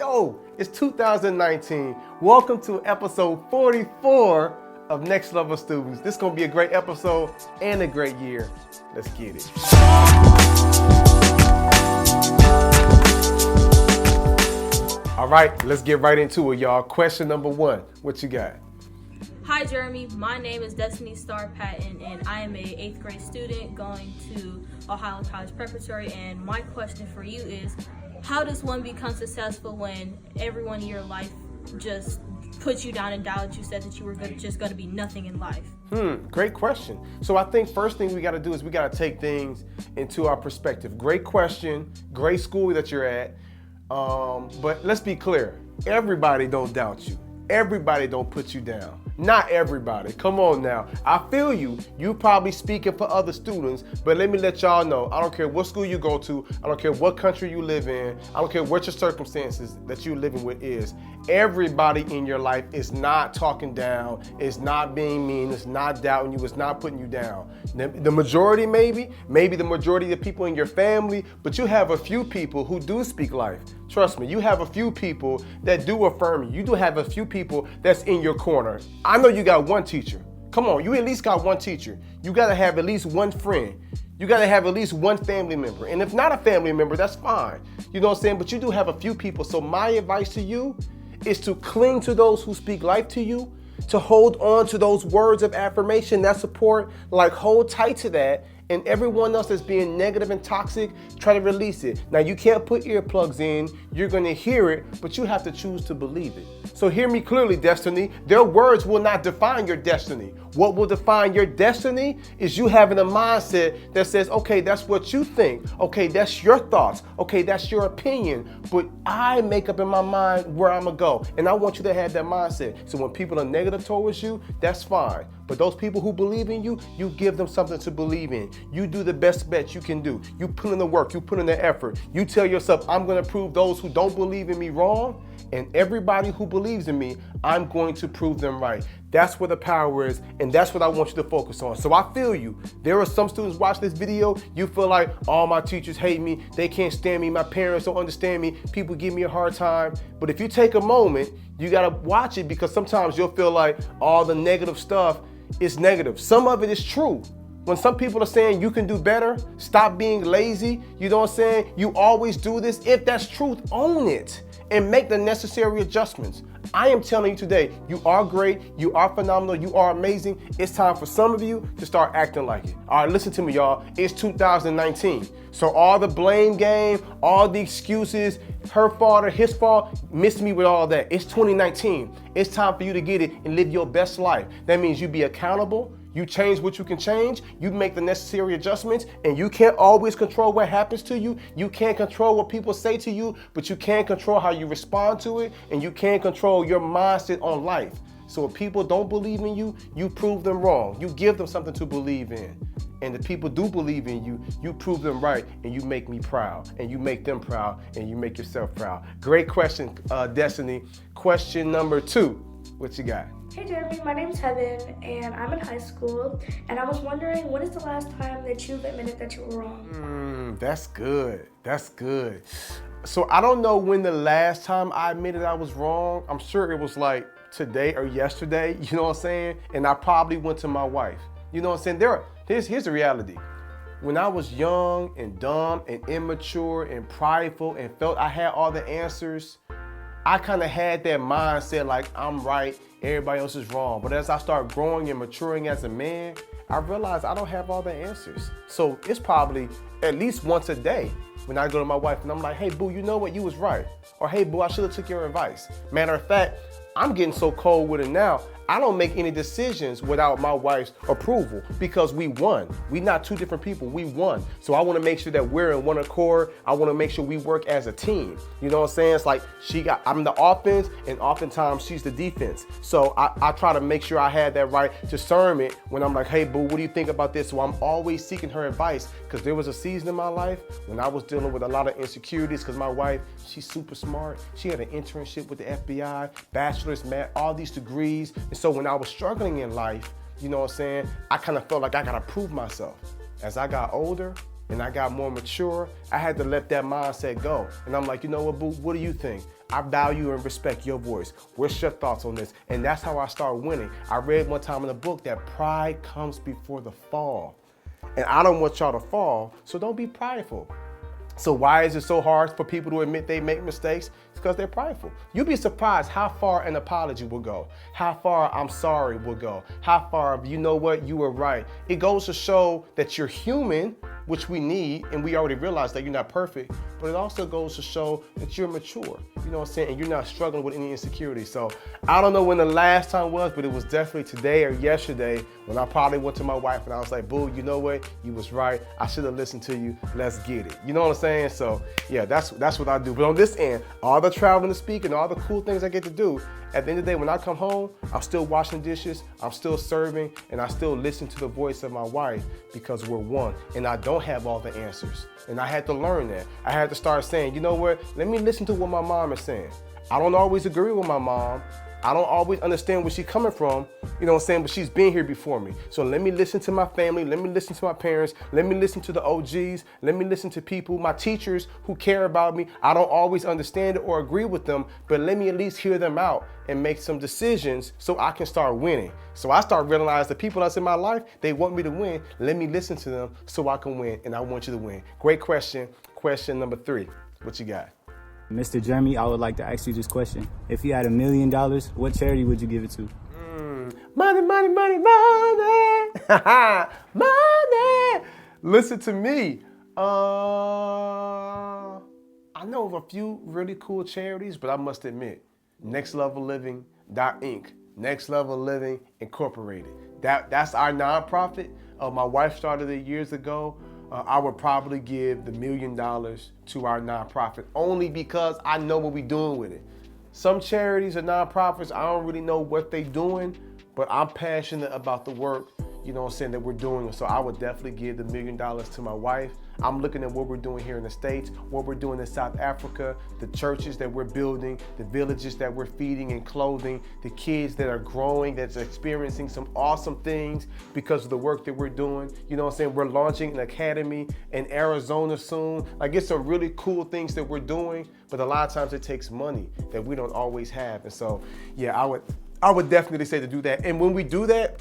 Yo, it's 2019. Welcome to episode 44 of Next Level Students. This is going to be a great episode and a great year. Let's get it. All right, let's get right into it, y'all. Question number one. What you got? Hi, Jeremy. My name is Destiny Star Patton, and I am a 8th grade student going to Ohio College Preparatory. And my question for you is, how does one become successful when everyone in your life just puts you down and doubted you, said that you were just going to be nothing in life? Great question. So I think first thing we got to do is we got to take things into our perspective. Great question. Great school that you're at. But let's be clear. Everybody don't doubt you. Everybody don't put you down. Not everybody. Come on now. I feel you. You probably speaking for other students, but let me let y'all know, I don't care what school you go to. I don't care what country you live in. I don't care what your circumstances that you're living with is. Everybody in your life is not talking down, is not being mean, is not doubting you, is not putting you down. The majority maybe the majority of the people in your family, but you have a few people who do speak life. Trust me, you have a few people that do affirm you. You do have a few people that's in your corner. I know you got one teacher. Come on, you at least got one teacher. You gotta have at least one friend. You gotta have at least one family member. And if not a family member, that's fine. You know what I'm saying? But you do have a few people. So my advice to you is to cling to those who speak life to you, to hold on to those words of affirmation, that support, like hold tight to that. And everyone else that's being negative and toxic, try to release it. Now, you can't put earplugs in. You're going to hear it, but you have to choose to believe it. So hear me clearly, Destiny. Their words will not define your destiny. What will define your destiny is you having a mindset that says, okay, that's what you think. Okay, that's your thoughts. Okay, that's your opinion. But I make up in my mind where I'm going to go. And I want you to have that mindset. So when people are negative towards you, that's fine. But those people who believe in you, you give them something to believe in. You do the best bet you can do. You put in the work, you put in the effort. You tell yourself, I'm going to prove those who don't believe in me wrong. And everybody who believes in me, I'm going to prove them right. That's where the power is, and that's what I want you to focus on. So I feel you. There are some students watch this video, you feel like all my teachers hate me, they can't stand me, my parents don't understand me, people give me a hard time. But if you take a moment, you gotta watch it, because sometimes you'll feel like all the negative stuff is negative. Some of it is true. When some people are saying you can do better, stop being lazy, you know what I'm saying? You always do this. If that's truth, own it and make the necessary adjustments. I am telling you today, you are great, you are phenomenal, you are amazing. It's time for some of you to start acting like it. All right, listen to me, y'all. It's 2019. So all the blame game, all the excuses, her fault or his fault, miss me with all that. It's 2019. It's time for you to get it and live your best life. That means you be accountable. You change what you can change, you make the necessary adjustments, and you can't always control what happens to you. You can't control what people say to you, but you can control how you respond to it, and you can control your mindset on life. So if people don't believe in you, you prove them wrong. You give them something to believe in. And if people do believe in you, you prove them right, and you make me proud, and you make them proud, and you make yourself proud. Great question, Destiny. Question number 2, what you got? Hey Jeremy, my name's Heaven and I'm in high school, and I was wondering, when is the last time that you've admitted that you were wrong? That's good. That's good. So I don't know when the last time I admitted I was wrong. I'm sure it was like today or yesterday, you know what I'm saying? And I probably went to my wife. You know what I'm saying? Here's the reality. When I was young and dumb and immature and prideful and felt I had all the answers, I kind of had that mindset like I'm right, everybody else is wrong. But as I start growing and maturing as a man, I realized I don't have all the answers. So it's probably at least once a day when I go to my wife and I'm like, hey boo, you know what, you was right. Or hey boo, I should have took your advice. Matter of fact, I'm getting so cold with it now, I don't make any decisions without my wife's approval, because we won. We not two different people, we won. So I want to make sure that we're in one accord. I want to make sure we work as a team. You know what I'm saying? It's like I'm the offense, and oftentimes she's the defense. So I try to make sure I had that right discernment when I'm like, hey boo, what do you think about this? So I'm always seeking her advice, because there was a season in my life when I was dealing with a lot of insecurities, because my wife, she's super smart. She had an internship with the FBI, bachelor's, math, all these degrees. And so when I was struggling in life, you know what I'm saying, I kind of felt like I got to prove myself. As I got older and I got more mature, I had to let that mindset go. And I'm like, you know what, boo, what do you think? I value and respect your voice. What's your thoughts on this? And that's how I start winning. I read one time in a book that pride comes before the fall. And I don't want y'all to fall, so don't be prideful. So why is it so hard for people to admit they make mistakes? It's because they're prideful. You'd be surprised how far an apology will go, how far I'm sorry will go, how far, you know what, you were right. It goes to show that you're human, which we need, and we already realize that you're not perfect, but it also goes to show that you're mature, you know what I'm saying, and you're not struggling with any insecurity. So I don't know when the last time was, but it was definitely today or yesterday when I probably went to my wife and I was like, boo, you know what, you was right, I should have listened to you, let's get it. You know what I'm saying? So yeah, that's what I do. But on this end, all the traveling to speak and all the cool things I get to do, at the end of the day, when I come home, I'm still washing dishes, I'm still serving, and I still listen to the voice of my wife because we're one. And I don't have all the answers. And I had to learn that. I had to start saying, you know what, let me listen to what my mom is saying. I don't always agree with my mom. I don't always understand where she's coming from, you know what I'm saying, but she's been here before me. So let me listen to my family, let me listen to my parents, let me listen to the OGs, let me listen to people, my teachers who care about me. I don't always understand it or agree with them, but let me at least hear them out and make some decisions so I can start winning. So I start realizing the people that's in my life, they want me to win. Let me listen to them so I can win, and I want you to win. Great question. Question number 3. What you got? Mr. Jeremy, I would like to ask you this question. If you had $1 million, what charity would you give it to? Money, money, money, money. Money. Listen to me. I know of a few really cool charities, but I must admit, nextlevelliving.inc, Next Level Living Incorporated. That's our nonprofit. My wife started it years ago. I would probably give the $1 million to our nonprofit only because I know what we're doing with it. Some charities or nonprofits, I don't really know what they're doing, but I'm passionate about the work, you know what I'm saying, that we're doing. So I would definitely give the $1 million to my wife. I'm looking at what we're doing here in the States, what we're doing in South Africa, the churches that we're building, the villages that we're feeding and clothing, the kids that are growing, that's experiencing some awesome things because of the work that we're doing. You know what I'm saying? We're launching an academy in Arizona soon. Like, it's some really cool things that we're doing, but a lot of times it takes money that we don't always have. And so, yeah, I would definitely say to do that. And when we do that,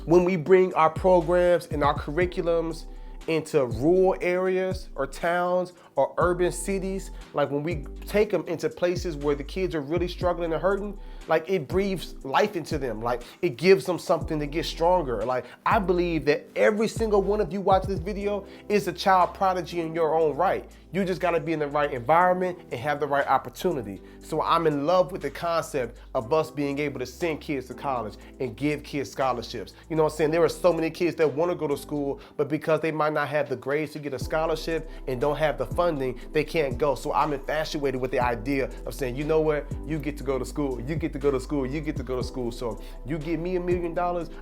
when we bring our programs and our curriculums into rural areas or towns or urban cities, like when we take them into places where the kids are really struggling and hurting, like it breathes life into them. Like it gives them something to get stronger. Like I believe that every single one of you watching this video is a child prodigy in your own right. You just gotta be in the right environment and have the right opportunity. So I'm in love with the concept of us being able to send kids to college and give kids scholarships. You know what I'm saying? There are so many kids that wanna go to school, but because they might not have the grades to get a scholarship and don't have the funding, they can't go. So I'm infatuated with the idea of saying, you know what? You get to go to school. You get to go to school. You get to go to school. So you give me $1 million,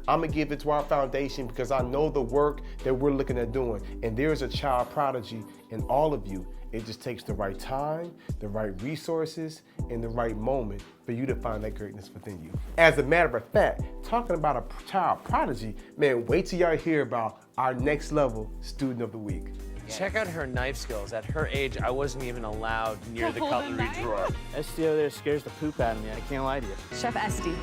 I'm gonna give it to our foundation because I know the work that we're looking at doing. And there's a child prodigy in all of you. It just takes the right time, the right resources, and the right moment for you to find that greatness within you. As a matter of fact, talking about a child prodigy, man, wait till y'all hear about our Next Level Student of the Week. Check out her knife skills. At her age, I wasn't even allowed near the cutlery drawer. Esty over there scares the poop out of me. I can't lie to you. Chef Esty.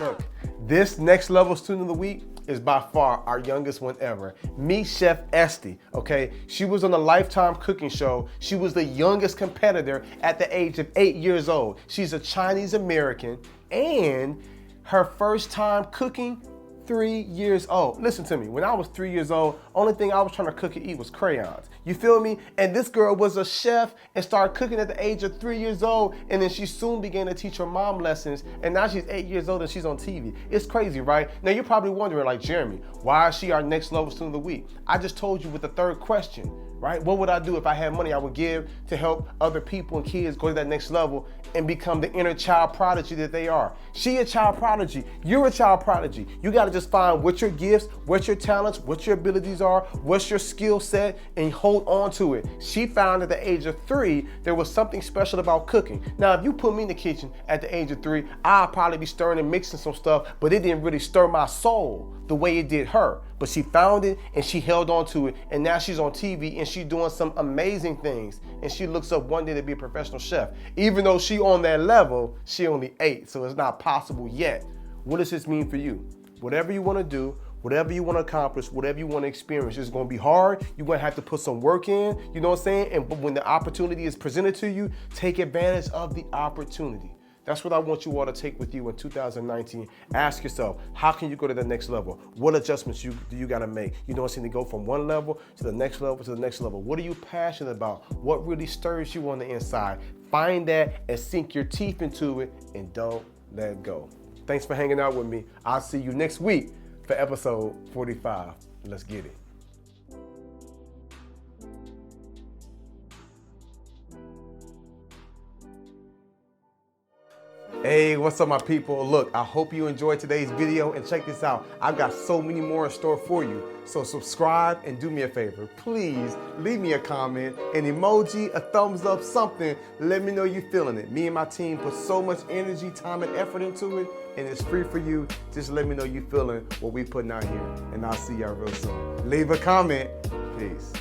Look, this Next Level Student of the Week is by far our youngest one ever. Meet Chef Esty, okay? She was on the Lifetime cooking show. She was the youngest competitor at the age of 8 years old. She's a Chinese American, and her first time cooking, 3 years old. Listen to me, when I was 3 years old, only thing I was trying to cook and eat was crayons. You feel me? And this girl was a chef and started cooking at the age of 3 years old, and then she soon began to teach her mom lessons, and now she's 8 years old and she's on TV. It's crazy, right? Now you're probably wondering, like, Jeremy, why is she our Next Level Student of the Week? I just told you with the third question, right? What would I do if I had money I would give to help other people and kids go to that next level and become the inner child prodigy that they are? She a child prodigy. You're a child prodigy. You got to just find what your gifts, what your talents, what your abilities are, what's your skill set, and hold on to it. She found at the age of 3 there was something special about cooking. Now, if you put me in the kitchen at the age of 3, I'll probably be stirring and mixing some stuff, but it didn't really stir my soul the way it did her. but she found it and she held on to it, and now she's on TV and she's doing some amazing things, and she looks up one day to be a professional chef. Even though she on that level, she only 8, so it's not possible yet. What does this mean for you? Whatever you want to do, whatever you want to accomplish, whatever you want to experience, it's going to be hard. You're going to have to put some work in, you know what I'm saying? And when the opportunity is presented to you, take advantage of the opportunity. That's what I want you all to take with you in 2019. Ask yourself, how can you go to the next level? What adjustments do you got to make? You know what I'm saying? To go from one level to the next level to the next level. What are you passionate about? What really stirs you on the inside? Find that and sink your teeth into it, and don't let go. Thanks for hanging out with me. I'll see you next week for episode 45. Let's get it. Hey, what's up, my people? Look, I hope you enjoyed today's video, and check this out. I've got so many more in store for you. So subscribe and do me a favor. Please leave me a comment, an emoji, a thumbs up, something. Let me know you're feeling it. Me and my team put so much energy, time, and effort into it, and it's free for you. Just let me know you're feeling what we putting out here, and I'll see y'all real soon. Leave a comment. Peace.